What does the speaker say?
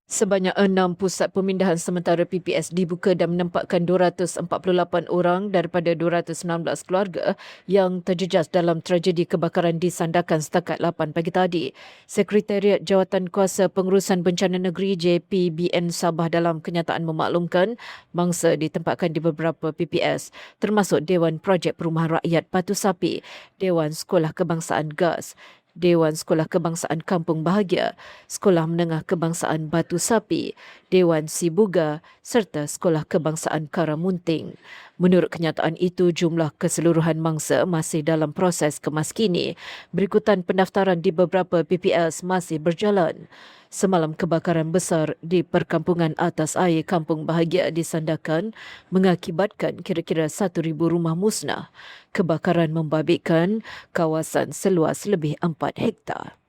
Sebanyak 6 pusat pemindahan sementara PPS dibuka dan menempatkan 248 orang daripada 219 keluarga yang terjejas dalam tragedi kebakaran di Sandakan setakat 8 pagi tadi. Sekretariat Jawatan Kuasa Pengurusan Bencana Negeri JPBN Sabah dalam kenyataan memaklumkan mangsa ditempatkan di beberapa PPS termasuk Dewan Projek Perumahan Rakyat Batu Sapi, Dewan Sekolah Kebangsaan GAS, Dewan Sekolah Kebangsaan Kampung Bahagia, Sekolah Menengah Kebangsaan Batu Sapi, Dewan Sibuga serta Sekolah Kebangsaan Karamunting. Menurut kenyataan itu, jumlah keseluruhan mangsa masih dalam proses kemaskini. Berikutan pendaftaran di beberapa PPS masih berjalan. Semalam kebakaran besar di perkampungan atas air Kampung Bahagia di Sandakan mengakibatkan kira-kira 1,000 rumah musnah. Kebakaran membabitkan kawasan seluas lebih 4 hektar.